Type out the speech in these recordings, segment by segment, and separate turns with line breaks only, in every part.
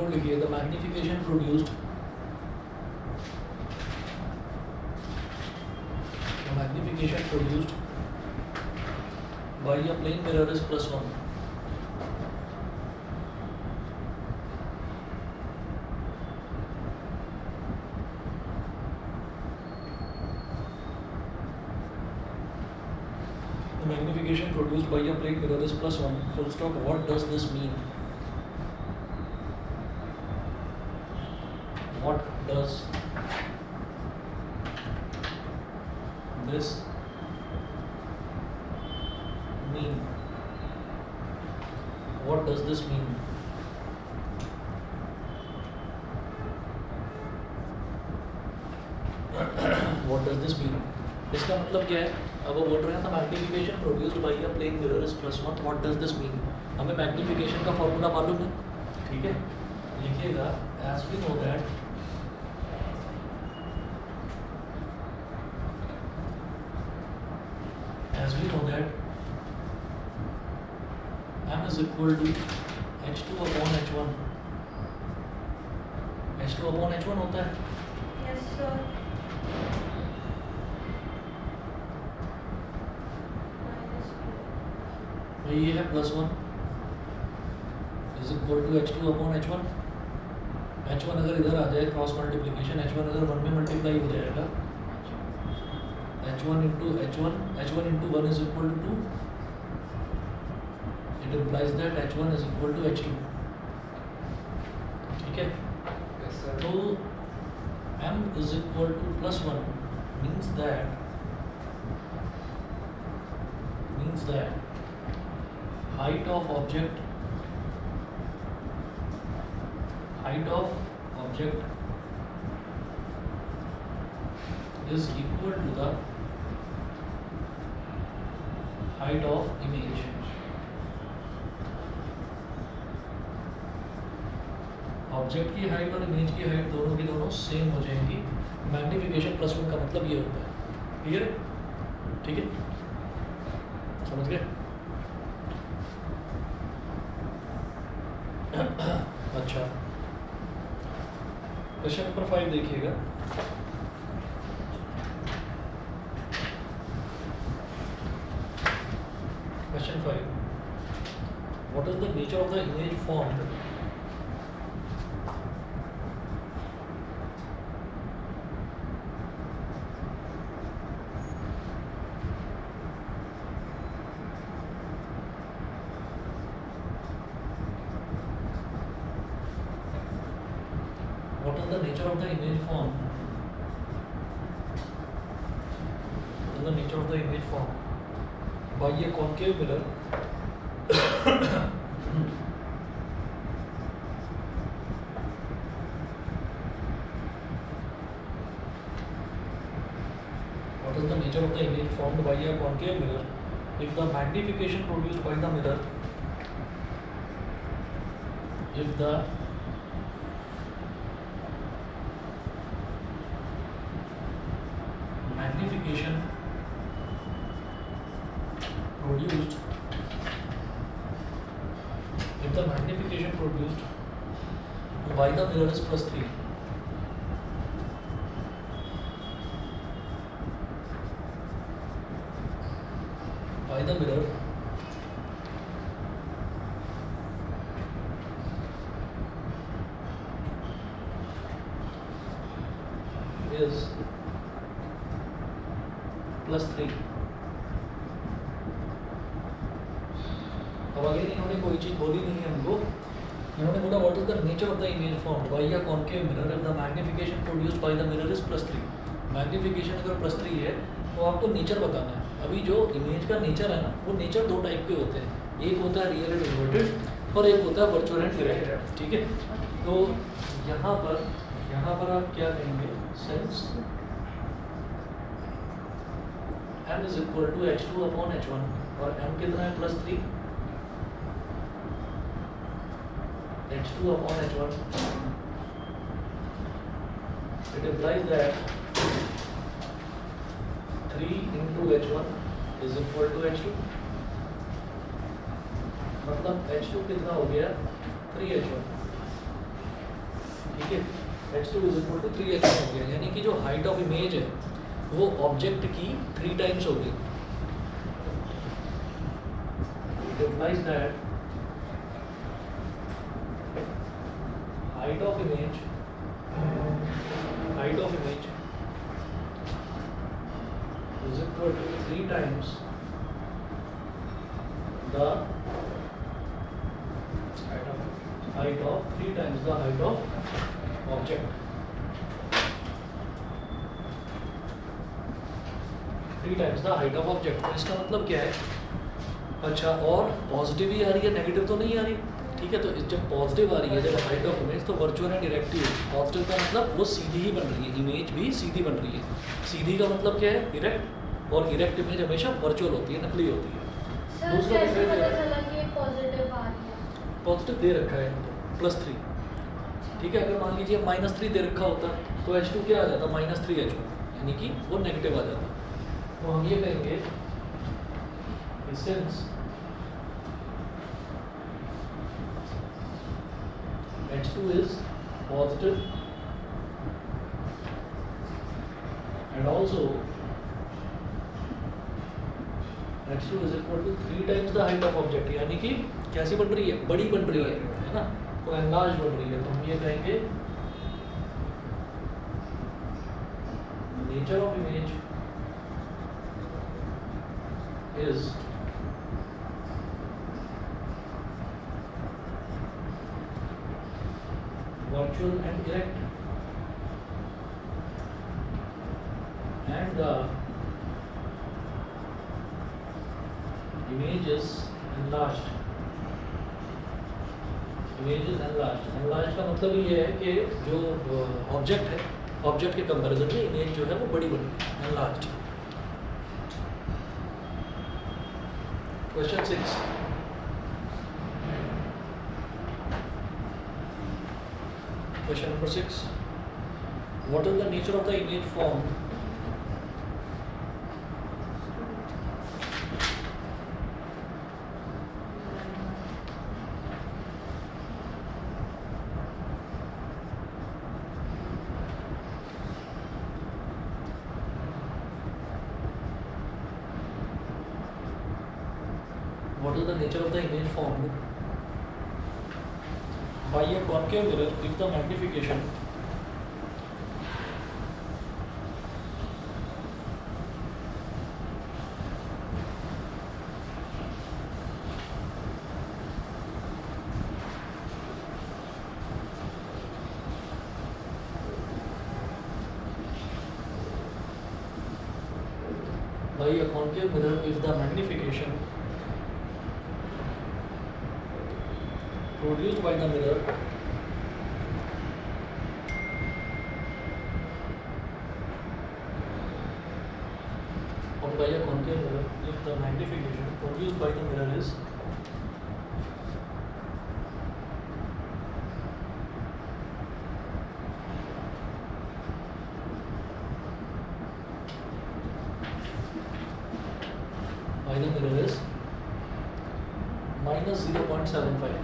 Note लिखिए, the magnification produced by a plane mirror is +1. The magnification produced by a plane mirror is +1. Full stop. What does this mean? What does this mean? What does this mean? What does this mean? इसका मतलब क्या है? अब वो बोल रहे हैं ना magnification produced by a plane mirror is +1. What does this mean? हमें मैग्निफिकेशन का फॉर्मूला मालूम है, ठीक है? लिखिएगा as we know that m is equal to h2 upon h1. h2 upon h1 होता है.
Yes, sir.
तो ये है +1 is equal to h2 upon h1. h1 अगर इधर आ जाए क्रॉस मल्टीप्लिकेशन, h1 अगर 1 में मल्टीप्लाई हो जाएगा, h1 into h1 into 1 is equal to 2. It implies that h1 is equal to h2. ठीक है?
Yes, sir.
तो m is equal to +1 means that height of object is equal to the height of image. Object की height और image की height दोनों की दोनों same हो जाएंगी. मैग्निफिकेशन +1 का मतलब ये होता है. क्लियर है? ठीक है, समझ गए? अच्छा, क्वेश्चन नंबर 5 देखिएगा. Question 5, what is the nature of the image formed by a concave mirror what is the nature of the image formed by a concave mirror if the magnification produced by the mirror produced by the mirror is +3. By the mirror is +3. अब again इन्होंने कोई चीज़ बोली नहीं है हमको. इन्होंने बोला what is the nature of the image formed by a concave mirror if the magnification produced by the mirror is +3. Magnification अगर +3 है तो आपको नेचर बताना है. अभी जो इमेज का नेचर है ना, वो नेचर दो टाइप के होते हैं. एक होता है रियल एंड इन्वर्टेड और एक होता है वर्चुअल एंड डायरेक्ट. ठीक है? तो यहाँ पर आप क्या कहेंगे, since m is equal to h2 upon h1 और m कितना है +3, h2 upon h1, it implies that 3 into h1 is equal to h2. मतलब h2 कितना हो गया, 3h1. ठीक है, H2 is equal to 3H1 हो गया, यानी कि जो हाइट ऑफ इमेज है वो ऑब्जेक्ट की 3 टाइम्स होगी। It implies that height of image is equal to 3 times the height of object, 3 times the height of object। तो इसका मतलब क्या है? अच्छा, और पॉजिटिव ही आ रही है, नेगेटिव तो नहीं आ रही, ठीक है। तो जब पॉजिटिव आ रही है, जब हाइट ऑफ इमेज, तो वर्चुअल एंड इरेक्टिव। पॉजिटिव का मतलब वो सीधी ही बन रही है, इमेज भी सीधी बन रही है। सीधी का मतलब क्या है? इरेक्ट, और इरेक्ट इमेज हमेशा वर्चुअल होती है, नकली होती है।
सर कैसे पता चला कि पॉजिटिव आ रही है?
पॉजिटिव दे रखा है +3, ठीक है। अगर मान लीजिए -3 दे रखा होता तो H2 क्या आ जाता? -3H1, यानी कि वो नेगेटिव आ जाता। तो हम ये कहेंगे since H2 is positive and also H2 is equal to 3 times the height of object, यानी कि कैसी बन रही है? बड़ी बन रही है ना, तो एनलार्ज बन रही है। तो हम ये कहेंगे nature of image is virtual and erect, and the image is enlarged। enlarged का मतलब ये है कि जो ऑब्जेक्ट है, ऑब्जेक्ट के कंपैरिजन में इमेज जो है वो बड़ी बन रही है, enlarged। Question 6. Question number 6. What is the nature of the image formed by a concave mirror if the magnification produced by the mirror by a concave mirror if the magnification produced by the mirror is -0.75।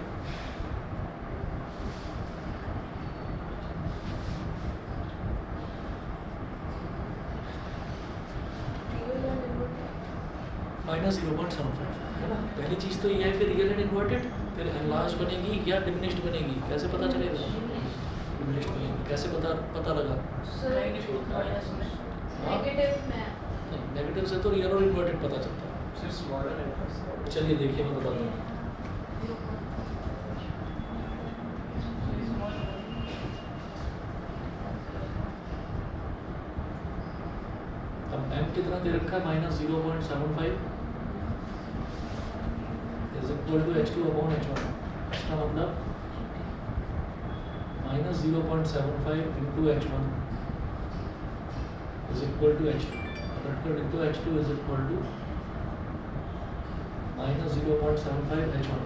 -0.75 है ना। पहली चीज़ तो ये है कि real and inverted, फिर enlarge बनेगी या डिमिनिश्ड बनेगी, कैसे पता चलेगा? डिमिनिश्ड बनेगी, कैसे पता लगा? नेगेटिव से तो रियल और इन्वर्टेड पता चलता है। चलिए देखिए, मैं बताता हूँ। अब m कितना दे रखा है? -0.75 is equal to H2 upon H1। इसका मतलब -0.75 into H1 is equal to H2। Into H2 is equal to -0.75 H1।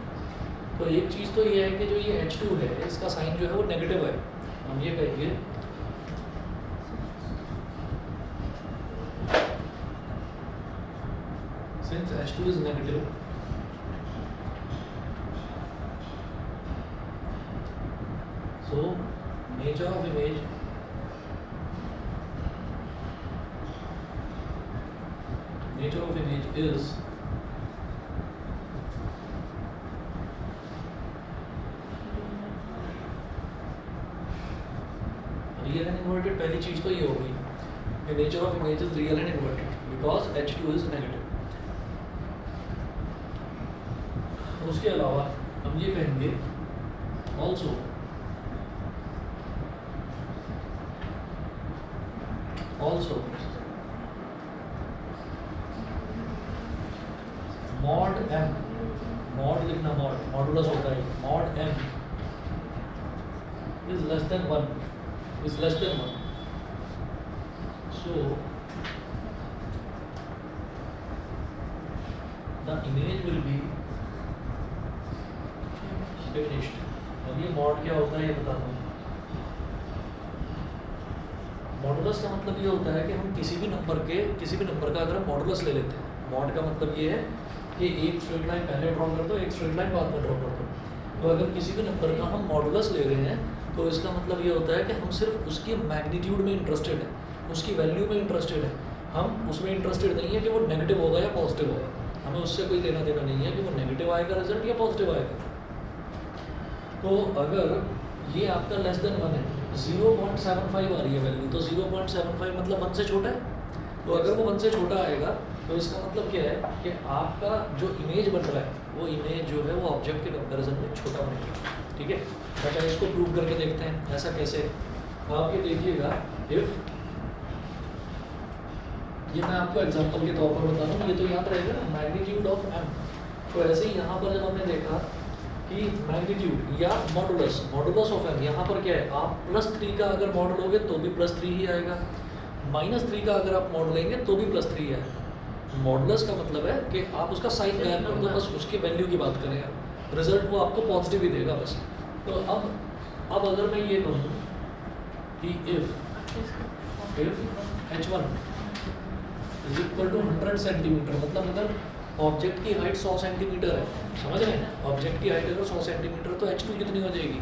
तो एक चीज़ तो ये है कि जो ये H2 है, इसका साइन जो है वो नेगेटिव है। हम ये कहेंगे since H2 is negative, so nature of image is real and inverted. पहली चीज तो ये हो गई कि nature of image is real and inverted because H2 is negative. उसके अलावा हम ये कहेंगे also mod m, mod लिखना, मॉडुलस होता है, mod m is less than 1, so the image will be diminished. अब ये mod क्या होता है ये बताता हूँ. मॉडुलस का मतलब ये होता है कि हम किसी भी नंबर का अगर हम मॉडुलस ले लेते हैं, मॉड का मतलब ये है कि एक स्ट्रेट लाइन पहले ड्रॉ कर दो, एक स्ट्रेट लाइन बाद में ड्रॉ कर दो. तो अगर किसी भी नंबर का हम मॉडुलस ले रहे हैं तो इसका मतलब ये होता है कि हम सिर्फ उसकी मैग्नीट्यूड में इंटरेस्टेड हैं, उसकी वैल्यू में इंटरेस्टेड हैं. हम उसमें इंटरेस्टेड नहीं है कि वो नेगेटिव होगा या पॉजिटिव होगा. हमें उससे कोई लेना देना नहीं है कि वो नेगेटिव आएगा रिजल्ट या पॉजिटिव आएगा. तो अगर ये आपका लेस देन 1 है, 0.75 आ रही है वैल्यू, तो 0.75 मतलब 1 से छोटा है. तो अगर वो 1 से छोटा आएगा तो इसका मतलब क्या है कि आपका जो इमेज बन रहा है वो इमेज जो है वो ऑब्जेक्ट के कंपैरिजन में छोटा बनेगा. ठीक है. अच्छा, इसको प्रूव करके देखते हैं. ऐसा कैसे? आप ये देखिएगा, इफ ये मैं आपको एग्जांपल के तौर पर बता रहा हूँ, ये तो याद रहेगा ना, मैग्नीट्यूड ऑफ m. तो ऐसे ही यहाँ पर जब हमने देखा कि मैग्नीट्यूड या मॉडुलस ऑफ m, यहाँ पर क्या है, आप +3 का अगर मॉड लोगे तो भी +3 ही आएगा, -3 का अगर आप मॉड लेंगे तो भी +3 ही आएगा. मॉडुलस का मतलब है कि आप उसका साइन गायब कर दो, बस उसकी वैल्यू की बात करें आप, रिजल्ट वो आपको पॉजिटिव ही देगा बस. तो अब अगर मैं ये कहूँ कि if h1 is equal to 100 centimetre, मतलब अगर ऑब्जेक्ट की हाइट 100 सेंटीमीटर है, समझ रहे हैं, ऑब्जेक्ट की हाइट अगर 100 सेंटीमीटर तो h2 कितनी हो जाएगी?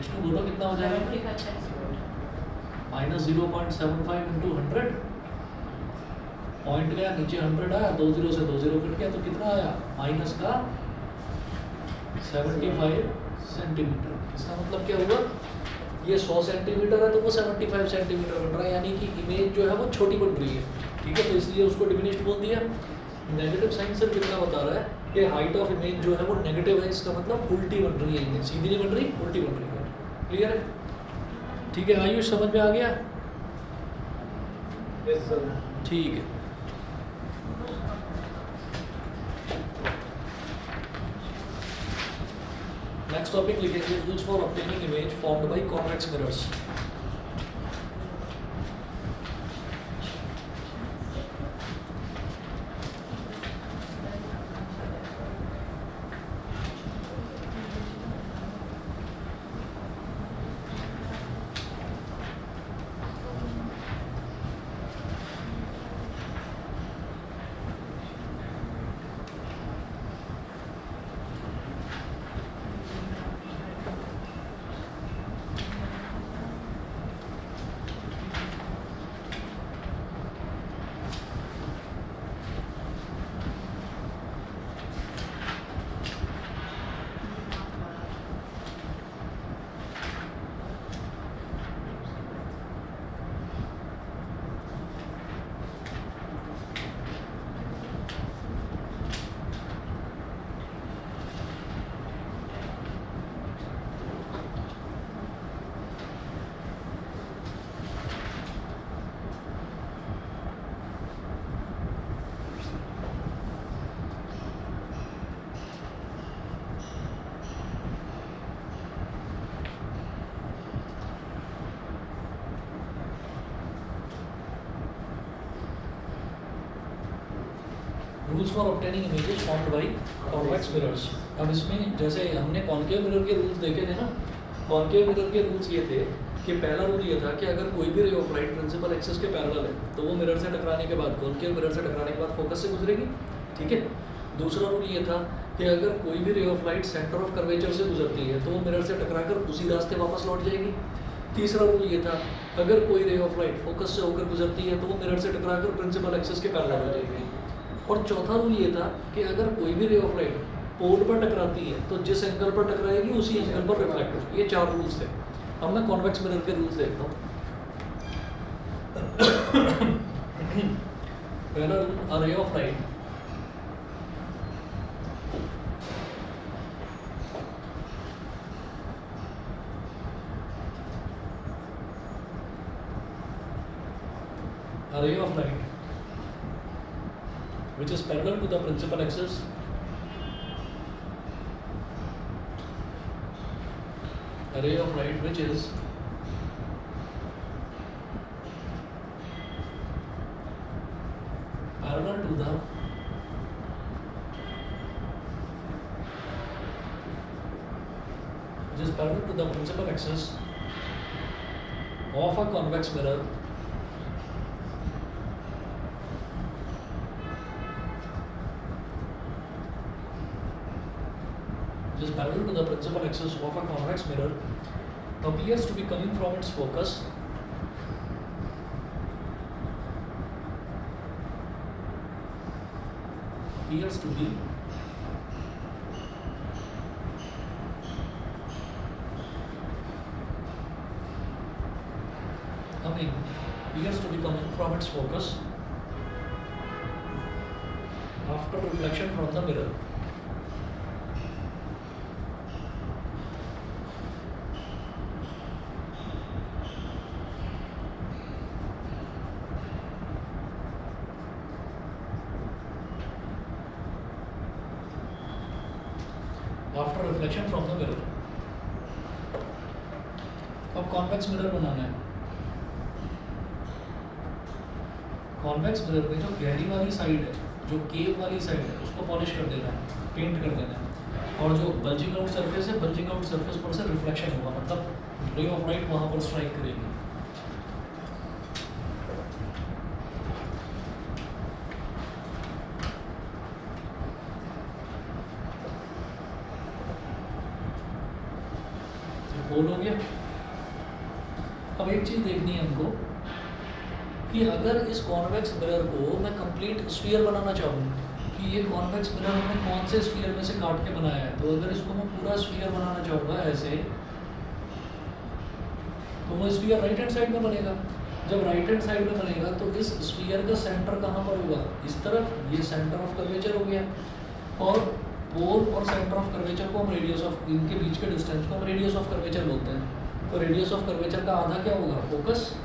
h2 बोलो कितना हो जाएगा? -0.75 इंटू 100. पॉइंट गया नीचे, 100 आया, 2 0 से 2 0 कट गया, तो कितना आया? माइनस का 75 सेंटीमीटर. इसका मतलब क्या हुआ? ये 100 सेंटीमीटर है तो वो 75 सेंटीमीटर बन रहा है, यानी कि इमेज जो है वो छोटी बन रही है. ठीक है. तो इसलिए उसको डिमिनिश्ड बोल दिया. नेगेटिव साइन सिर्फ इतना बता रहा है कि हाइट ऑफ इमेज जो है वो नेगेटिव है, इसका मतलब उल्टी बन रही है इमेज, सीधी नहीं बन रही, उल्टी बन रही है. क्लियर है? ठीक है. आयुष समझ में आ गया?
Yes sir.
ठीक है. नेक्स्ट टॉपिक लिखेंगे, rules for obtaining image formed by convex mirrors. Rules for obtaining images formed by convex mirrors. अब इसमें जैसे हमने कॉन्केव मिरर के रूल्स देखे थे ना, कॉन्केव मिरर के रूल्स ये थे कि पहला रूल ये था कि अगर कोई भी ray of light principal axis के पैरेलल है तो वो मिरर से टकराने के बाद, कॉन्केव मिरर से टकराने के बाद फोकस से गुजरेगी. ठीक है. दूसरा रूल ये था कि अगर कोई भी ray of light centre of curvature से गुजरती है तो वो मिरर से टकराकर उसी रास्ते वापस लौट जाएगी। तीसरा रूल ये था, अगर कोई रे ऑफ लाइट फोकस से होकर गुजरती है तो वो मिरर से टकराकर प्रिंसिपल एक्सिस के पैरेलल हो जाएगी। और चौथा रूल ये था कि अगर कोई भी रे ऑफ लाइट पोल पर टकराती है तो जिस एंगल पर टकराएगी उसी एंगल पर रिफ्लेक्ट होगी। ये 4 रूल्स थे। अब मैं कॉन्वेक्स मिरर के रूल्स देखता हूँ। पहला rule, a ray of light a ray of light which is parallel to the principal axis a ray of light which is parallel to the principal axis of a convex mirror which is parallel to the principal axis of a convex mirror appears to be coming from its focus appears to be coming from its focus after reflection from the mirror. After reflection from the mirror. अब convex mirror बनाना है। Convex mirror में जो गहरी वाली side है, जो केव वाली side है, उसको पॉलिश कर देना है, पेंट कर देना है। और जो बल्जिंग आउट सरफेस है, बल्जिंग आउट सरफेस पर से रिफ्लेक्शन होगा, मतलब रे ऑफ लाइट वहाँ पर स्ट्राइक करेगी। होल हो गया। अब एक चीज देखनी है हमको कि अगर इस कॉन्वेक्स मिरर को मैं कंप्लीट स्फीयर बनाना चाहूँ कि ये कॉन्वेक्स मिरर हमने कौन से स्फीयर में से काट के बनाया है, तो अगर इसको मैं पूरा स्फीयर बनाना चाहूँगा ऐसे, तो वो स्फीयर राइट हैंड साइड में बनेगा। जब राइट हैंड साइड में बनेगा तो इस स्फीयर का सेंटर कहाँ पर होगा, इस तरफ। ये सेंटर ऑफ कर्वेचर हो गया। और पोल और सेंटर ऑफ कर्वेचर को हम रेडियस ऑफ, इनके बीच के डिस्टेंस को हम रेडियस ऑफ कर्वेचर बोलते हैं। तो रेडियस ऑफ कर्वेचर का आधा क्या होगा, फोकस।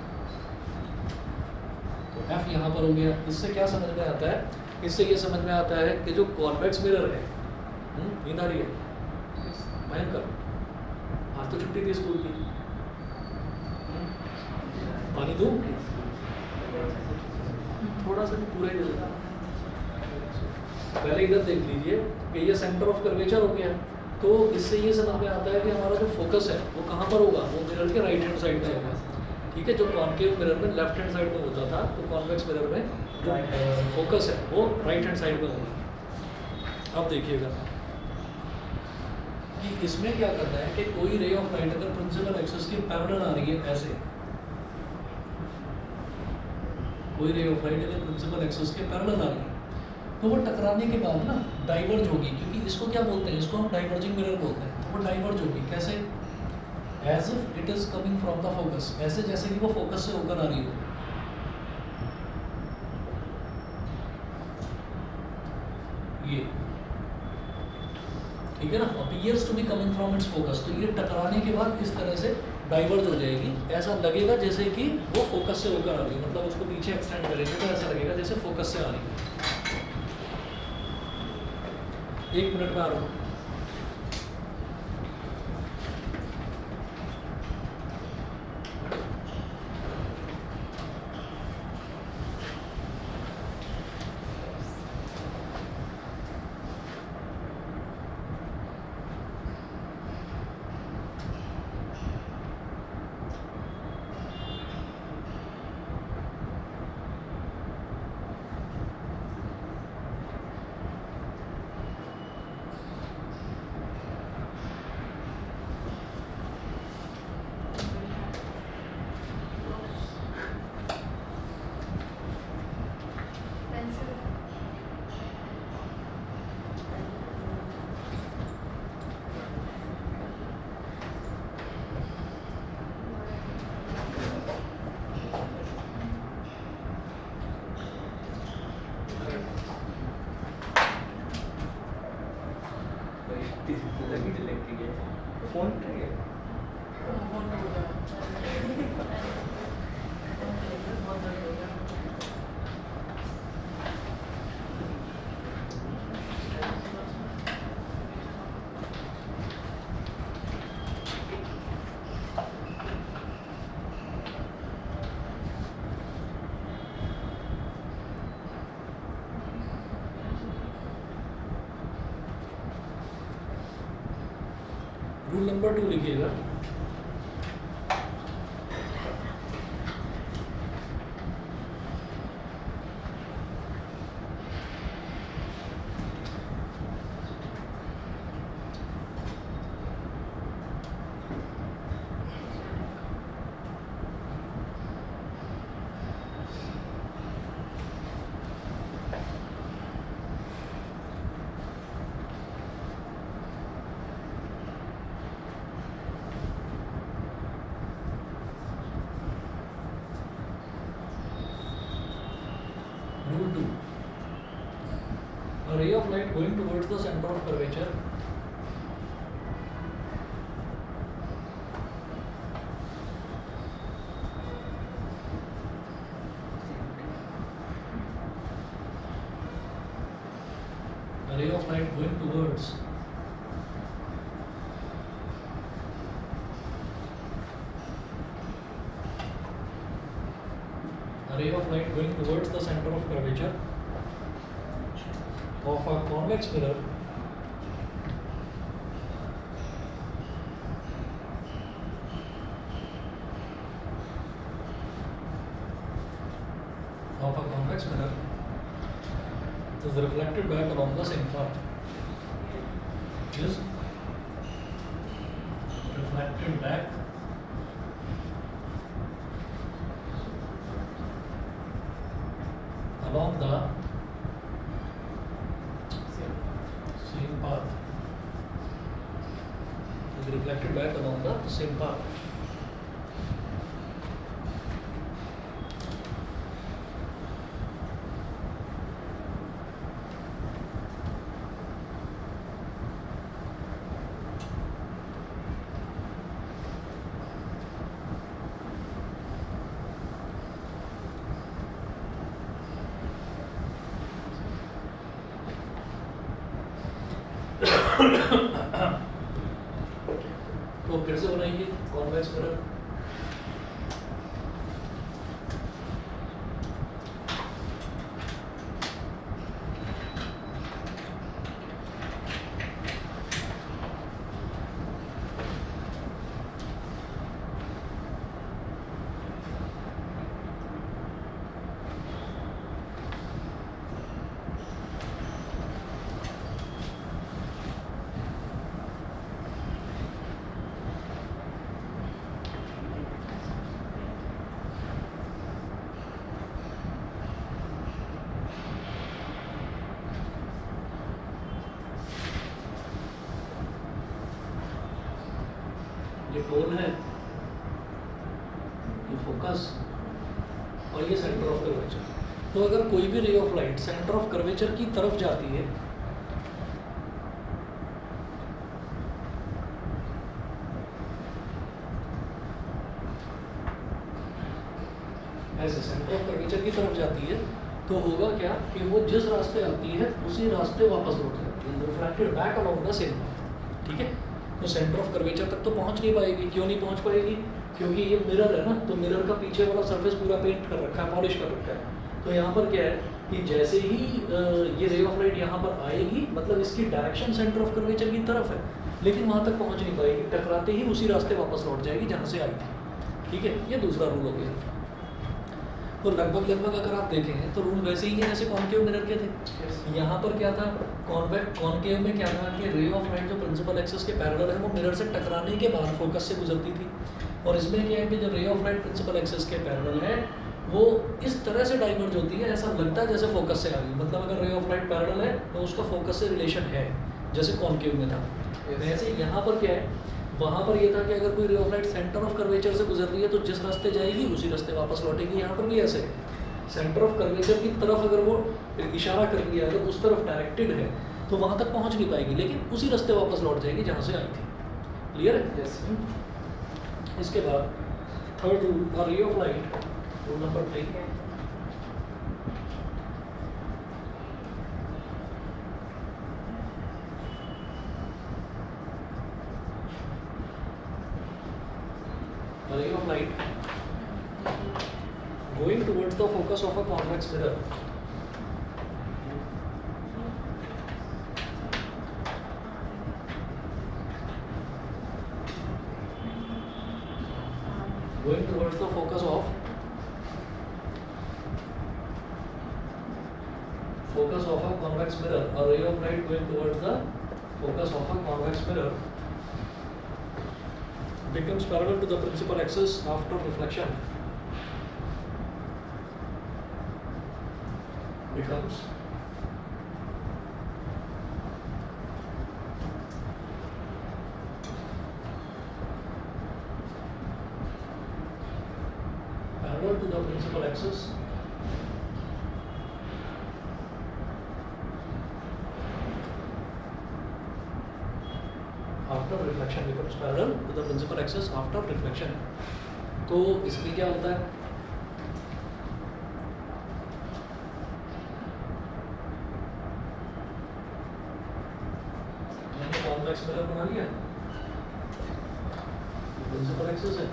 तो एफ यहाँ पर हो गया। इससे क्या समझ में आता है, इससे ये समझ में आता है कि जो कॉन्वेक्स मिरर है, नींद आ रही है भयंकर, आज तो छुट्टी थी स्कूल की। पानी दूं थोड़ा सा, पूरा ही दे देता। पहले इधर देख लीजिए कि ये सेंटर ऑफ कर्वेचर हो गया। तो इससे ये समझ में आता है कि हमारा जो फोकस है वो कहाँ पर होगा, वो मिरर के राइट हैंड साइड में होगा। ठीक है, जो कॉन्केव मिरर में लेफ्ट हैंड साइड में होता था, तो कॉन्वेक्स मिरर में जो फोकस है वो राइट हैंड साइड में होगा। अब देखिएगा कि इसमें क्या करना है कि कोई रे ऑफ लाइट अगर प्रिंसिपल एक्सिस के पैरेलल आ रही है ऐसे, कोई रे ऑफ लाइट अगर प्रिंसिपल एक्सिस के पैरेलल आ रही है तो वो टकराने के बाद ना डाइवर्ज होगी, क्योंकि इसको क्या बोलते हैं, इसको हम डाइवर्जिंग मिरर बोलते हैं। तो वो डाइवर्ज होगी कैसे, as if it is coming from the focus, ऐसे जैसे कि वो फोकस से होकर आ रही हो। ये ठीक है ना, appears to be coming from its focus. तो ये टकराने के बाद इस तरह से डाइवर्ज हो जाएगी। ऐसा लगेगा जैसे कि वो फोकस से होकर आ रही है, मतलब उसको पीछे एक्सटेंड करेंगे तो ऐसा लगेगा जैसे फोकस से आ रही है। 1 मिनट में आ रहा हूँ।
लगी लेके गया फोन पे गया
रूल नंबर 2 लिखिएगा। Rule 2. A ray of light going towards the center of curvature a ray of light going towards a ray of light going towards the center of curvature of a convex mirror is reflected back along the same path. Is reflected back along the same path. Is reflected back along the same path. तो फिर से बनाइए convex mirror. ये पोल है, ये focus और ये centre of curvature. तो अगर कोई भी ray of light centre of curvature की तरफ जाती है ऐसे सेंटर ऑफ कर्वेचर की तरफ जाती है तो होगा क्या कि वो जिस रास्ते आती है उसी रास्ते वापस लौट जाती है, refracted back along the same path. ठीक है, तो सेंटर ऑफ कर्वेचर तक तो पहुंच नहीं पाएगी। क्यों नहीं पहुंच पाएगी? क्योंकि ये मिरर है ना, तो मिरर का पीछे वाला सरफेस पूरा पेंट कर रखा है, पॉलिश कर रखा है। तो यहाँ पर क्या है कि जैसे ही ये रे ऑफ लाइट यहाँ पर आएगी, मतलब इसकी डायरेक्शन सेंटर ऑफ कर्वेचर की तरफ है, लेकिन वहाँ तक पहुँच नहीं पाएगी, टकराते ही उसी रास्ते वापस लौट जाएगी जहाँ से आई थी। ठीक है, ये दूसरा रूल हो गया। तो लगभग अगर आप देखें तो रूल वैसे ही है जैसे कॉनकेव मिरर के थे। यहाँ पर क्या था, कॉनकेव में क्या था कि रे ऑफ लाइट जो प्रिंसिपल एक्सिस के पैरेलल है वो मिरर से टकराने के बाद फोकस से गुजरती थी। और इसमें क्या है कि जो ray of light principal axis के पैरेलल है वो इस तरह से डाइवर्ज होती है, ऐसा लगता है जैसे फोकस से आ गई। मतलब अगर रे ऑफ लाइट पैरेलल है तो उसका फोकस से रिलेशन है, जैसे कॉनकेव में था। वैसे यहाँ पर क्या है, वहाँ पर ये था कि अगर कोई रे of light centre of curvature से गुजर रही है तो जिस रास्ते जाएगी उसी रास्ते वापस लौटेगी। यहाँ पर भी ऐसे सेंटर ऑफ कर्वेचर की तरफ अगर वो इशारा कर रही है, अगर उस तरफ डायरेक्टेड है तो वहाँ तक पहुँच नहीं पाएगी, लेकिन उसी रास्ते वापस लौट जाएगी जहाँ से आई थी। क्लियर है?
Yes.
इसके बाद third rule, a ray of light, rule number 3, a ray of light going towards the focus of a convex mirror going towards the focus of a convex mirror, a ray of light going towards the focus of a convex mirror becomes parallel to the principal axis after reflection. Becomes parallel to the principal axis after reflection, becomes parallel to the principal axis after reflection. तो इसमें क्या होता है? मैंने convex mirror बना लिया, principal axis है,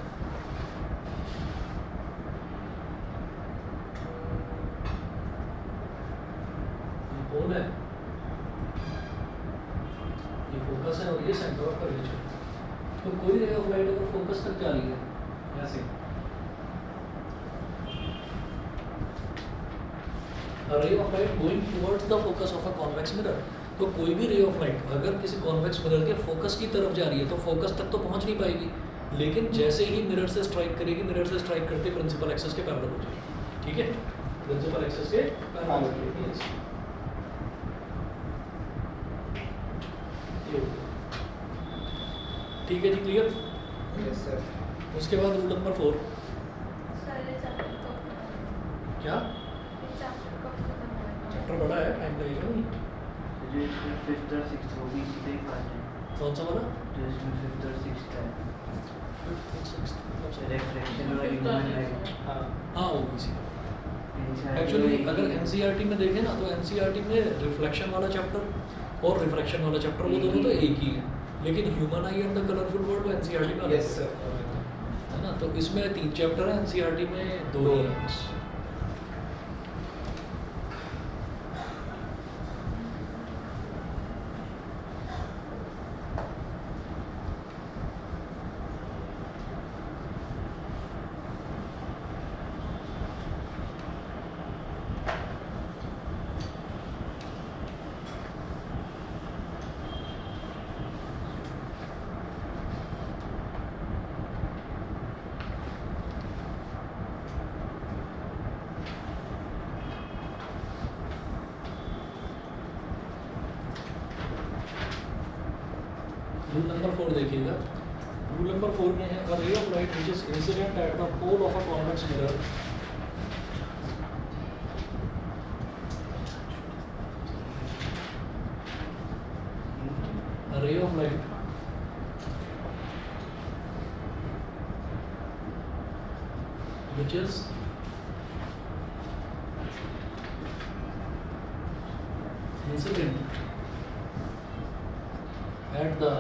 ये पोल है, ये फोकस है और ये सेंटर ऑफ कर्वेचर। तो कोई रे ऑफ लाइट अगर फोकस तक जा रही है ऐसे, a ray of light going towards the focus of a convex mirror, तो कोई भी रे ऑफ लाइट अगर किसी कॉन्वेक्स मिरर के फोकस की तरफ जा रही है तो फोकस तक तो पहुंच नहीं पाएगी, लेकिन जैसे ही मिरर से स्ट्राइक करेगी, मिरर से स्ट्राइक करते प्रिंसिपल एक्सिस के पैरेलल हो जाएगी। ठीक है, प्रिंसिपल एक्सिस के पैरेलल हो जाएगी। ठीक है जी, क्लियर?
Yes, sir.
उसके बाद रूल नंबर 4
सारे चैप्टर कब खत्म होगा?
क्या?
ये चैप्टर कब खत्म होगा?
चैप्टर बड़ा है, टाइम लगेगा नहीं।
जो इसमें 5th और 6th वो भी इसी पे ही पार्ट है।
कौन सा वाला?
जो इसमें 5th और 6th है।
फिफ्थ और सिक्स्थ।
रिफ्लेक्शन और ह्यूमन लाइट।
हाँ.
हाँ, वो भी इसी
NCERT
एक्चुअली
में
अगर
एक-
एनसीईआरटी में देखें ना तो एनसीईआरटी में रिफ्लेक्शन वाला चैप्टर और रिफ्रैक्शन वाला चैप्टर वो दोनों तो एक ही है, लेकिन human I and the colourful world वो एनसीईआरटी में अलग
Yes, sir.
है ना। तो इसमें 3 चैप्टर है, एनसीईआरटी में 2 ही है बस। रूल नंबर 4 देखिएगा। रूल नंबर 4 में है a ray of light which is incident at the pole of a convex mirror a ray of light which is incident at the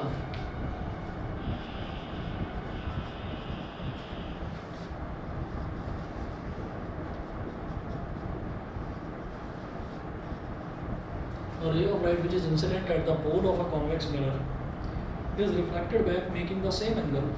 a ray of light which is incident at the pole of a convex mirror is reflected back making the same angle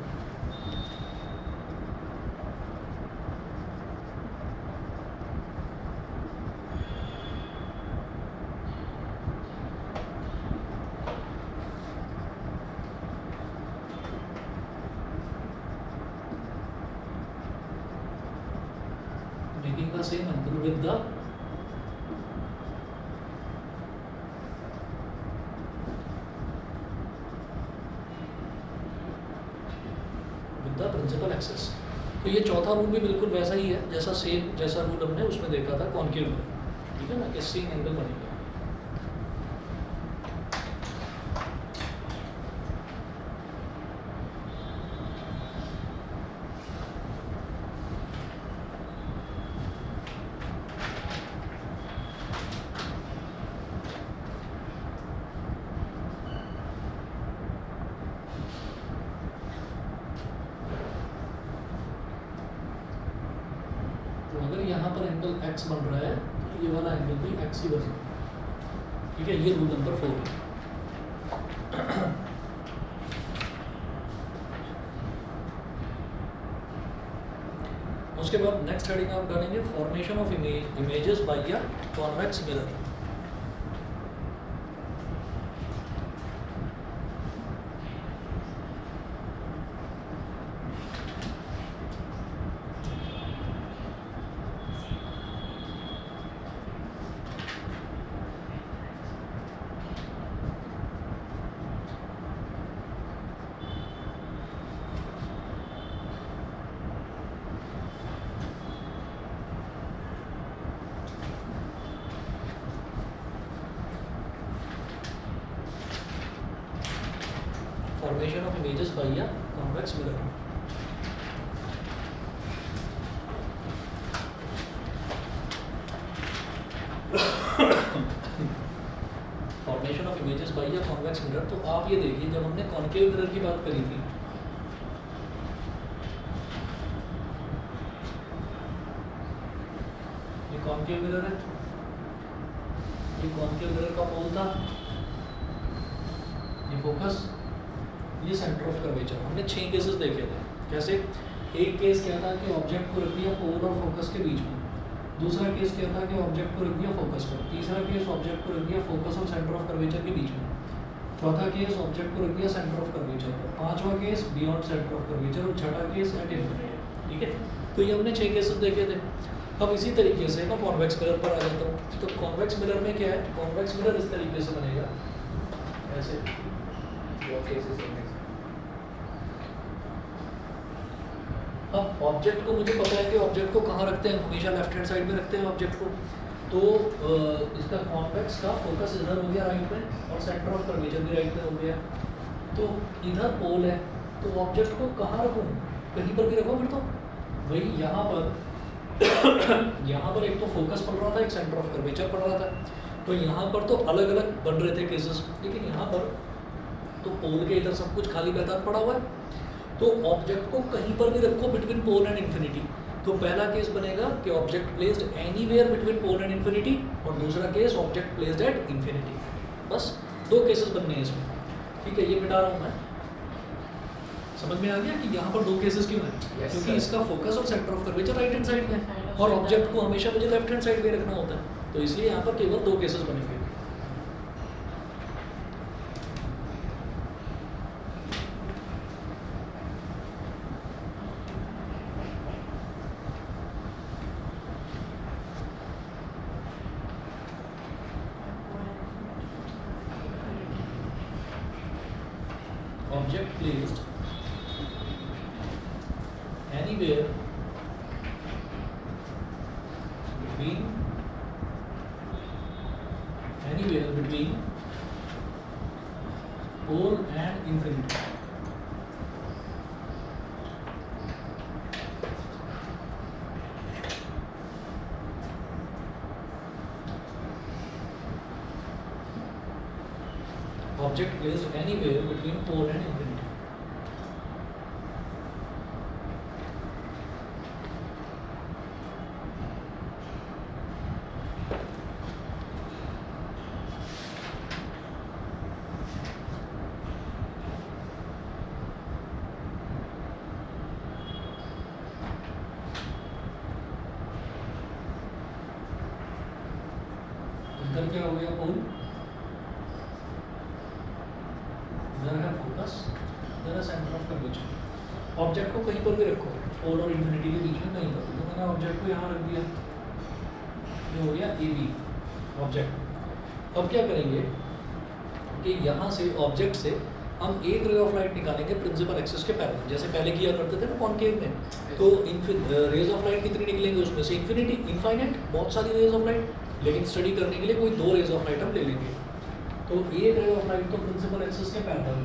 making the same angle with the principal axis. तो ये चौथा rule भी बिल्कुल वैसा ही है जैसा same जैसा rule हमने उसमें देखा था कॉन्केव में, ठीक है ना, कि सेम एंगल बनेगा। यहाँ पर एंगल x बन रहा है, तो ये वाला एंगल भी x ही बनेगा। ठीक है, ये रूल नंबर 4 है। उसके बाद नेक्स्ट हेडिंग आप डालेंगे formation of images bye a convex mirror. Formation of images by a convex mirror. Formation of images bye a convex mirror. तो आप ये देखिए, जब हमने कॉन्केव मिरर की बात करी थी, ये कॉन्केव मिरर है, ये कॉन्केव मिरर का पोल था, ये फोकस, ये सेंटर ऑफ कर्वेचर। हमने 6 केसेस देखे थे। कैसे? एक केस क्या था कि ऑब्जेक्ट को रख दिया पोल और फोकस के बीच में, दूसरा केस क्या था कि ऑब्जेक्ट को रख दिया फोकस पर, तीसरा केस ऑब्जेक्ट को रख दिया फोकस और सेंटर ऑफ कर्वेचर के बीच में, चौथा केस ऑब्जेक्ट को रख दिया सेंटर ऑफ कर्वेचर पर, पांचवा case beyond centre of curvature और छठा केस एट इंफिनिटी। ठीक है, तो ये हमने 6 केसेस देखे थे। अब इसी तरीके से मैं कॉन्वेक्स मिरर पर आ जाता हूँ। तो कॉन्वेक्स मिरर में क्या है, कॉन्वेक्स मिरर इस तरीके से बनेगा, ऐसे। अब ऑब्जेक्ट को मुझे पता है कि ऑब्जेक्ट को कहाँ रखते हैं, हमेशा लेफ्ट हैंड साइड में रखते हैं ऑब्जेक्ट को। तो इसका कॉन्वेक्स का फोकस इधर हो गया राइट में, और सेंटर ऑफ कर्वेचर भी राइट में हो गया। तो इधर पोल है, तो ऑब्जेक्ट को कहाँ रखूँ, कहीं पर भी रखो। फिर तो वही यहाँ पर यहाँ पर एक तो फोकस पड़ रहा था, एक सेंटर ऑफ कर्वेचर पड़ रहा था। तो यहाँ पर तो अलग अलग बन रहे थे केसेस, लेकिन यहाँ पर तो पोल के इधर सब कुछ खाली मैदान पड़ा हुआ है। तो ऑब्जेक्ट को कहीं पर भी रखो बिटवीन पोल एंड इन्फिनिटी। तो पहला केस बनेगा कि object placed anywhere between pole and infinity, और दूसरा case object placed at infinity. बस 2 केसेस बनने हैं इसमें। ठीक है, ये मिटा रहा हूँ मैं। समझ में आ गया कि यहाँ पर 2 केसेस क्यों हैं? क्योंकि इसका फोकस और centre of curvature right hand side में है, और ऑब्जेक्ट को हमेशा मुझे लेफ्ट हैंड साइड में रखना होता है। तो इसलिए यहाँ पर केवल 2 केसेस बनेंगे। Object placed anywhere between pole and infinity. Object placed anywhere between pole and infinity. इधर क्या हो गया, पोल, इधर है फोकस, इधर है सेंटर ऑफ कर्वेचर। ऑब्जेक्ट को कहीं पर भी रखो, पोल और इन्फिनिटी के बीच में कहीं पर भी। तो मैंने ऑब्जेक्ट को यहाँ रख दिया, ये हो गया AB ऑब्जेक्ट। अब क्या करेंगे कि यहाँ से ऑब्जेक्ट से हम एक रे ऑफ लाइट निकालेंगे प्रिंसिपल एक्सिस के पैरेलल, जैसे पहले किया करते थे ना कॉन्केव में। तो रेज ऑफ लाइट कितनी निकलेंगे उसमें से, इनफाइनाइट, बहुत सारी रेज ऑफ लाइट। लेकिन स्टडी करने के लिए कोई 2 रेज ऑफ लाइट हम ले लेंगे। तो एक रे ऑफ लाइट तो प्रिंसिपल एक्सिस के पैरेलल,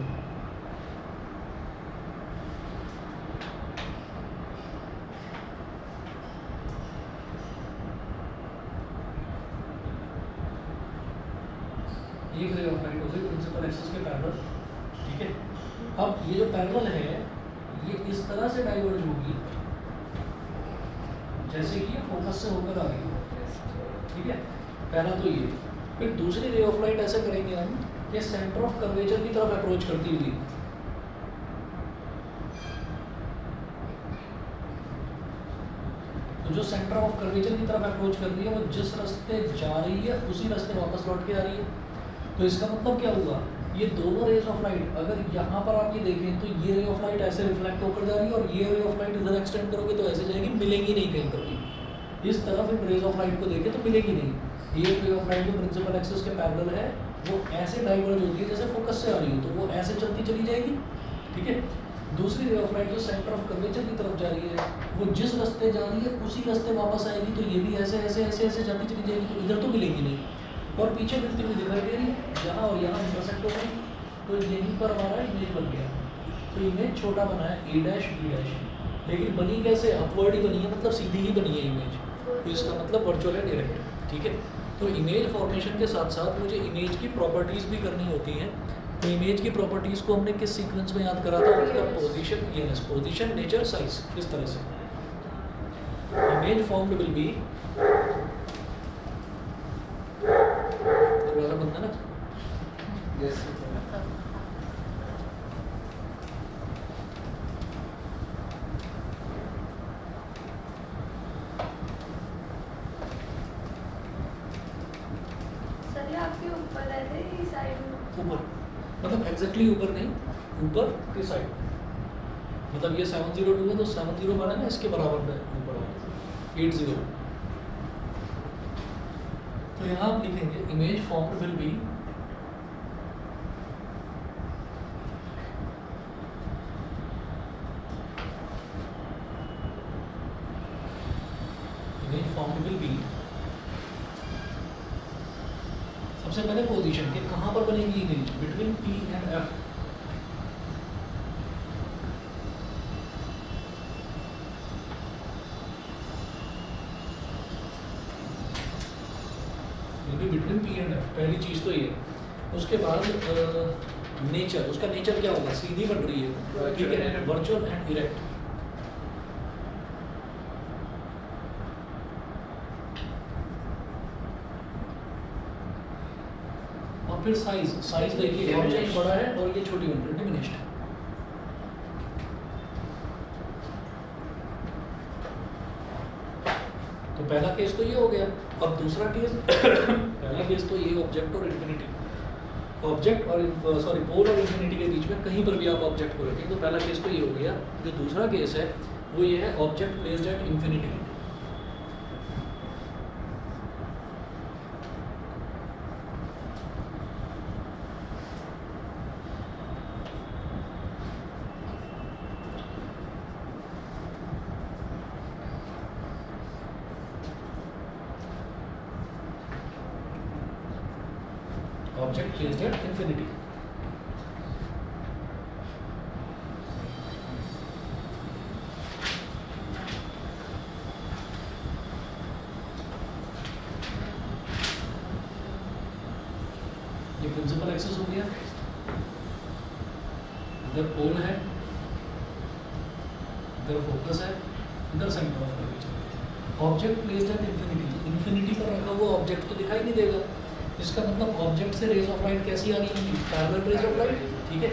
एक रे ऑफ लाइट हो गई प्रिंसिपल एक्सिस के पैरेलल। ठीक है, अब ये जो पैरेलल है ये इस तरह से डाइवर्ज होगी जैसे कि ये फोकस से होकर आ रही है, ठीक है। पहला तो ये, फिर दूसरी रे ऑफ लाइट ऐसे करेंगे हम, ये सेंटर ऑफ कर्वेचर की तरफ अप्रोच करती हुई, तो जो सेंटर ऑफ कर्वेचर की तरफ अप्रोच कर रही है वो जिस रास्ते जा रही है उसी रास्ते वापस लौट के आ रही है। तो इसका मतलब क्या हुआ, ये दोनों रेज ऑफ लाइट अगर यहाँ पर आप ये देखें तो ये रे ऑफ लाइट ऐसे रिफ्लेक्ट होकर जा रही है और ये रे ऑफ लाइट इधर एक्सटेंड करोगे तो ऐसे जाएगी, मिलेंगी नहीं कहीं पर भी। इस तरफ इन रेज ऑफ लाइट को देखें तो मिलेगी नहीं। ये रे ऑफ लाइट जो प्रिंसिपल एक्सिस के पैरेलल है वो ऐसे डाइवर्ज होती है जैसे फोकस से आ रही हो, तो वो ऐसे चलती चली जाएगी, ठीक है। दूसरी रे ऑफ लाइट जो सेंटर ऑफ कर्वेचर की तरफ जा रही है वो जिस रास्ते जा रही है उसी रास्ते वापस आएगी, तो ये भी ऐसे ऐसे ऐसे ऐसे जाती चली जाएगी, तो इधर तो मिलेगी नहीं। और पीछे मिलती हुई दिखाई दे रही है, यहाँ और यहाँ इंटरसेक्ट हो गई, तो यहीं पर हमारा इमेज बन गया। तो इमेज छोटा बना है ए डैश बी डैश, लेकिन बनी कैसे, अपवर्ड ही बनी है, मतलब सीधी ही बनी है इमेज, तो इसका मतलब वर्चुअल है डायरेक्ट, ठीक है। तो इमेज फॉर्मेशन के साथ साथ मुझे इमेज की प्रॉपर्टीज़ भी करनी होती हैं। तो इमेज की प्रॉपर्टीज़ को हमने किस सीक्वेंस में याद करा था, उसका पोजीशन, पोजीशन, नेचर, साइज, इस तरह से इमेज फॉर्म्ड विल बी, दरवाजा बंद है ना,
यस
सर ये आपके ऊपर रहते हैं साइड में?
ऊपर मतलब एग्जैक्टली ऊपर नहीं, ऊपर की साइड, मतलब ये 702 है तो 701 है ना, इसके बराबर है ऊपर 80। तो यहाँ आप लिखेंगे इमेज फॉर्म विल बी सबसे पहले पोजीशन के कहाँ पर बनेगी image, between P and F. Between P and F, पहली चीज तो ये। उसके बाद नेचर, उसका नेचर क्या होगा, सीधी बन रही है, ठीक है, वर्चुअल एंड इरेक्ट। और फिर साइज, साइज देखिए ऑब्जेक्ट बड़ा है और ये छोटी बन रही है, डिमिनिश्ड। तो पहला केस तो ये हो गया। अब दूसरा केस पहला केस तो ये ऑब्जेक्ट और इन्फिनिटी, ऑब्जेक्ट और सॉरी पोल और इन्फिनिटी के बीच में कहीं पर भी आप ऑब्जेक्ट को रखें, तो पहला केस तो ये हो गया। जो दूसरा केस है वो ये है object placed at infinity. Object placed at infinity. ये प्रिंसिपल एक्सिस हो गया, इधर पोल है, इधर फोकस है, इधर centre of curvature. Object placed at infinity, infinity पर रखा हुआ ऑब्जेक्ट तो दिखाई नहीं देगा। इसका मतलब ऑब्जेक्ट से रेज ऑफ लाइट कैसी आ रही होंगी, पैरेलल रेज ऑफ लाइट, ठीक है।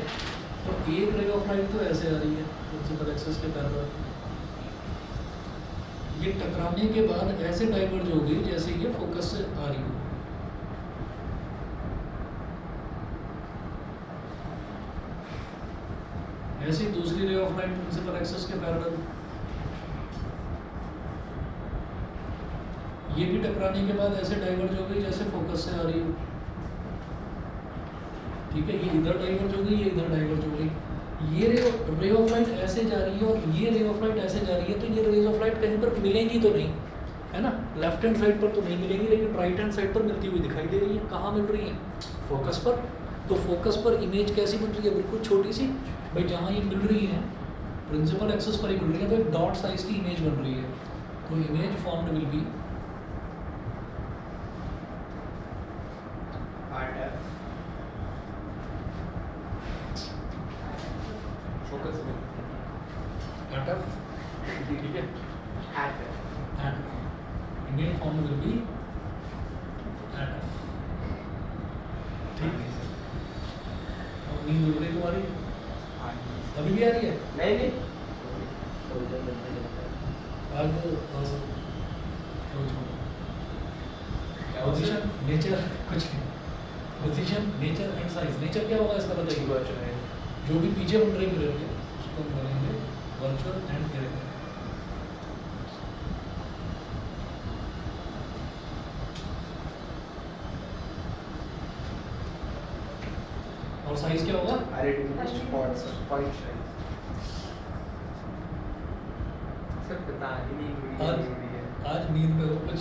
तो एक रे ऑफ लाइट तो ऐसे आ रही है प्रिंसिपल एक्सिस के पैरेलल, ये टकराने के बाद ऐसे डाइवर्ज हो गई जैसे ये फोकस से आ रही हो। ऐसी दूसरी ray of light principal axis के पैरेलल, ये भी टकराने के बाद ऐसे डाइवर्ज हो गई जैसे फोकस से आ रही हो, ठीक है। ये इधर डाइवर्ज हो गई, ये इधर डाइवर्ज हो गई। ये रे ऑफ लाइट ऐसे जा रही है और ये रे ऑफ लाइट ऐसे जा रही है, तो ये रेज ऑफ लाइट कहीं पर मिलेंगी तो नहीं, है ना। लेफ्ट हैंड साइड पर तो नहीं मिलेंगी, लेकिन राइट हैंड साइड पर मिलती हुई दिखाई दे रही है। कहाँ मिल रही है, फोकस पर। तो फोकस पर इमेज कैसी बन रही है, बिल्कुल छोटी सी। भाई जहाँ ये मिल रही है प्रिंसिपल एक्सिस पर ही मिल रही है, तो एक डॉट साइज की इमेज बन रही है। तो image formed will be
focus में
एट एफ, ठीक है, एट मेल form will be at f. ठीक है। और नींद उड़ रही तुम्हारी? अभी भी आ रही है?
नहीं
आज पोजीशन नेचर कुछ position nature and size. Nature क्या होगा इसका बताइए। जो भी पीछे बन रही मिरर के उसको हम करेंगे वर्चुअल एंड करेंगे। और साइज क्या होगा?
पॉइंट
सर पता नहीं
आज नींद में हो कुछ?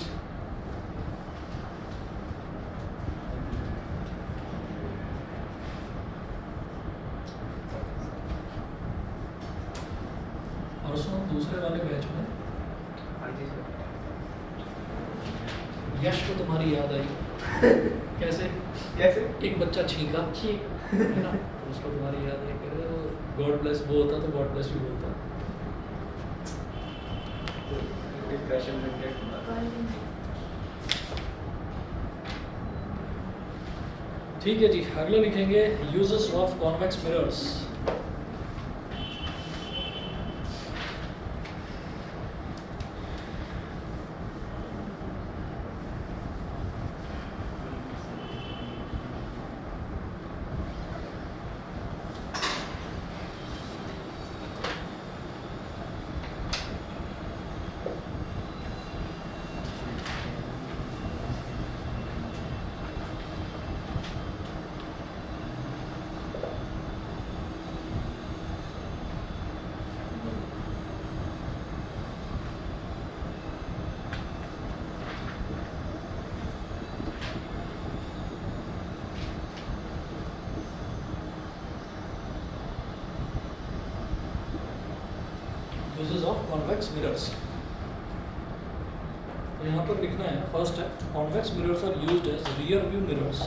और उसमें दूसरे वाले बैच में यश को तुम्हारी याद आई। कैसे?
कैसे?
एक बच्चा छींका है ना, तो उसको तुम्हारी याद आई, कह रहे हो गॉड ब्लेस, वो होता तो गॉड ब्लेस भी बोलता।
डिप्रेशन में क्या
ठीक है जी, अगले लिखेंगे uses of convex mirrors. Uses of convex mirrors, तो यहाँ पर लिखना है फर्स्ट है convex mirrors are used as rear view mirrors.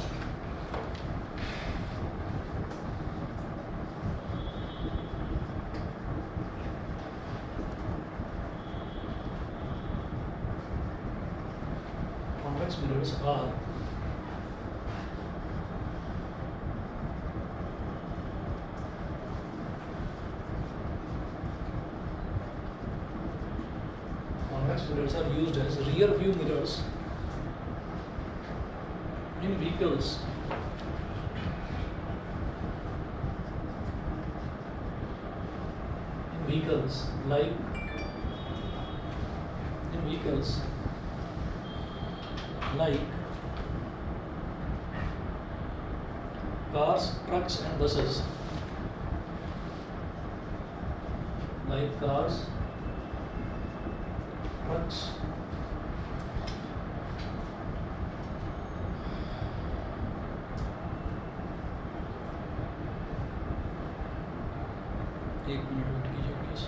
Convex mirrors are mirrors are used as rear view mirrors in vehicles like cars, trucks and buses. Like cars, trucks, एक minute wait कीजिए please.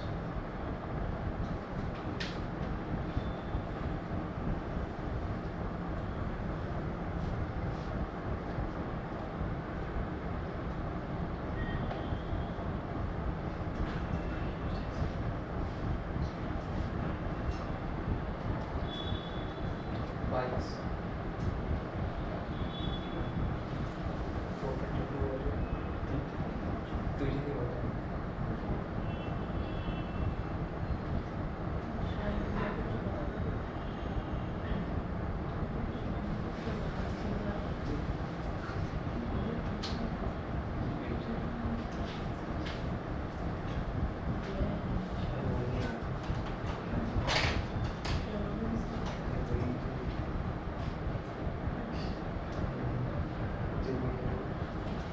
बाईस तुझे नहीं पता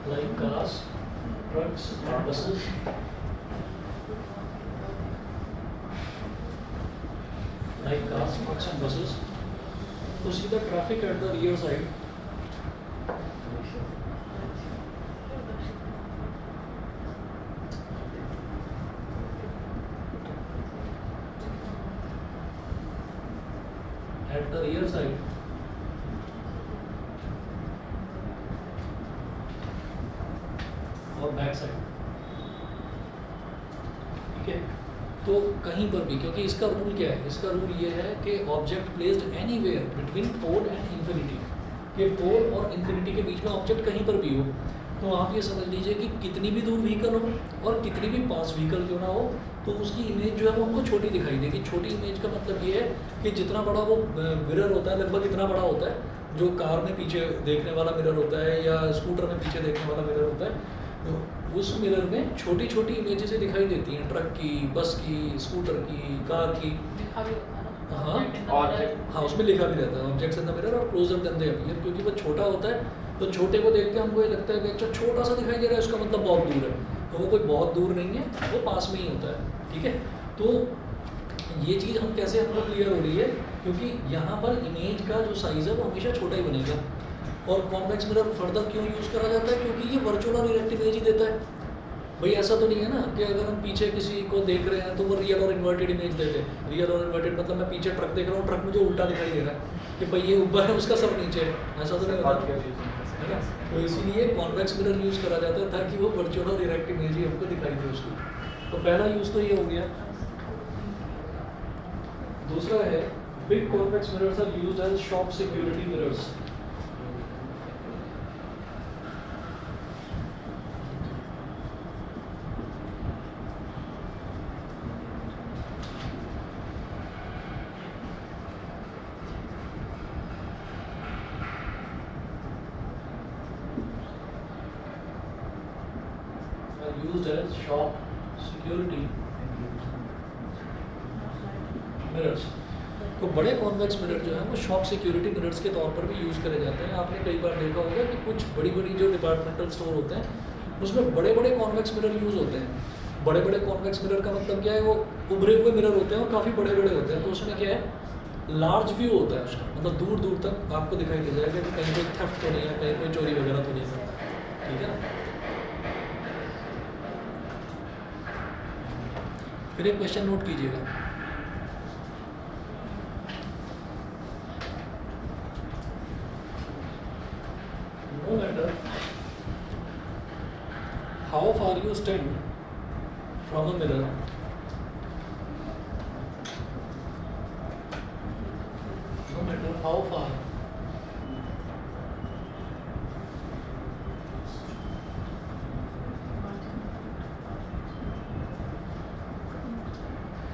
Like cars, trucks and buses. Like cars, trucks and buses. To see the traffic at the rear side, at the rear side, और back side. ठीक है, तो कहीं पर भी, क्योंकि इसका रूल क्या है, इसका रूल ये है कि object placed anywhere between pole and infinity, कि पोल और इन्फिनिटी के बीच में ऑब्जेक्ट कहीं पर भी हो, तो आप ये समझ लीजिए कि कितनी भी दूर व्हीकल हो और कितनी भी पास व्हीकल क्यों ना हो, तो उसकी इमेज जो है वो हमको छोटी दिखाई देगी। छोटी इमेज का मतलब ये है कि जितना बड़ा वो मिरर होता है, लगभग इतना बड़ा होता है, जो कार में पीछे देखने वाला मिरर होता है या स्कूटर में पीछे देखने वाला मिरर होता है, तो उस मिरर में छोटी छोटी इमेजेस दिखाई देती हैं, ट्रक की, बस की, स्कूटर की, कार की।
लिखा भी होता है ना,
हाँ,
object in the mirror।
हाँ, उसमें लिखा भी रहता है ऑब्जेक्ट्स इन द मिरर और क्लोजर देन दे अपीयर, क्योंकि वो छोटा होता है तो छोटे को देख के हमको ये लगता है कि अच्छा छोटा सा दिखाई दे रहा है, इसका मतलब बहुत दूर है, तो वो कोई बहुत दूर नहीं है, वो पास में ही होता है। ठीक है, तो ये चीज़ हम कैसे हमको क्लियर हो रही है, क्योंकि यहाँ पर इमेज का जो साइज़ है वो हमेशा छोटा ही बनेगा। और कॉन्वेक्स मिरर फर्दर क्यों यूज़ करा जाता है, क्योंकि ये वर्चुअल और इरेक्ट इमेज ही देता है। भाई ऐसा तो नहीं है ना कि अगर हम पीछे किसी को देख रहे हैं तो वो रियल और इन्वर्टेड इमेज दे दे। रियल और इन्वर्टेड मतलब मैं पीछे ट्रक देख रहा हूँ, ट्रक मुझे उल्टा दिखाई दे रहा है कि भाई ये ऊपर है उसका सब नीचे है, ऐसा तो नहीं होता है ना। तो इसीलिए कॉन्वेक्स मिरर यूज़ करा जाता है ताकि वो वर्चुअल और इरेक्ट इमेज ही हमको दिखाई दे उसको। तो पहला यूज़ तो ये हो गया। दूसरा है big convex mirrors are used as shop security mirrors. Used as shop security mirrors। तो बड़े कॉन्वेक्स मिरर जो है वो शॉप सिक्योरिटी मिरर्स के तौर पर भी यूज़ करे जाते हैं। आपने कई बार देखा होगा कि कुछ बड़ी बड़ी जो डिपार्टमेंटल स्टोर होते हैं उसमें बड़े बड़े कॉन्वेक्स मिरर यूज़ होते हैं। बड़े बड़े कॉन्वेक्स मिरर का मतलब क्या है, वो उभरे हुए मिरर होते हैं और काफ़ी बड़े बड़े होते हैं। तो उसमें क्या है, लार्ज व्यू होता है उसका, मतलब दूर दूर तक आपको दिखाई दे जाएगा कि कहीं कोई थेफ्ट तो नहीं है, कहीं कोई चोरी वगैरह तो नहीं है। ठीक है ना। फिर एक क्वेश्चन नोट कीजिएगा, no matter how far you stand from a mirror, no matter how far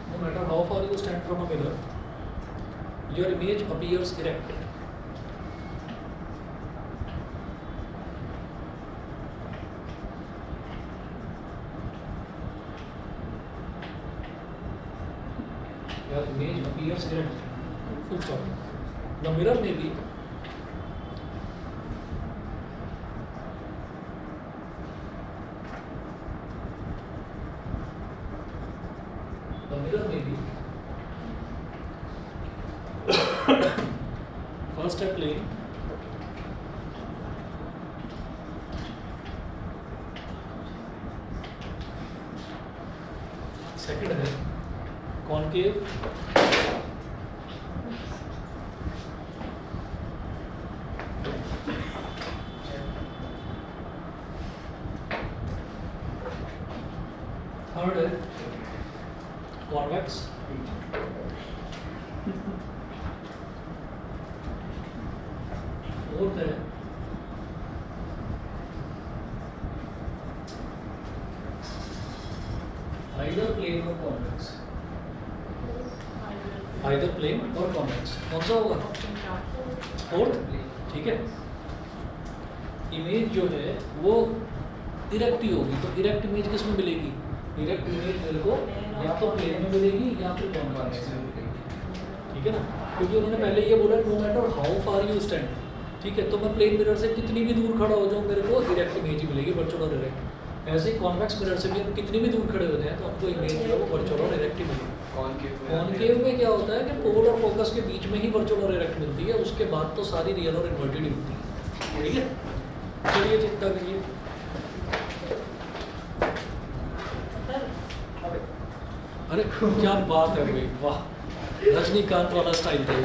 no matter how far you stand from a mirror, your image appears erect. Your image appears erect. Full stop. The mirror may be first है plane, second है concave, third है convex, fourth है either plane और convex. Either plane और convex कौन सा होगा? Fourth. ठीक है, इमेज जो है वो इरेक्ट ही होगी, तो इरेक्ट इमेज किस में मिलेगी? इरेक्ट इमेज मेरे को या तो प्लेन में मिलेगी या फिर कॉन्वेक्स में मिलेगी। ठीक है ना, क्योंकि उन्होंने पहले ये बोला no matter how far you stand. ठीक है, तो मैं प्लेन मिरर से कितनी भी दूर खड़ा हो जाऊँ मेरे को इरेक्ट इमेज ही मिलेगी, वर्चुअल और इरेक्ट। ऐसे ही कॉन्वेक्स मिरर से भी हम कितनी भी दूर खड़े हो जाएं तो हमको इमेज जो है वो वर्चुअल और इरेक्ट ही मिलेगी। कॉनकेव में क्या होता है कि पोल और फोकस के बीच में ही वर्चुअल और इरेक्ट मिलती है, उसके बाद तो सारी रियल और इन्वर्टेड ही मिलती है। ठीक है, चलिए चिंता करिए। अरे क्या बात है भाई, वाह, रजनीकांत वाला स्टाइल था।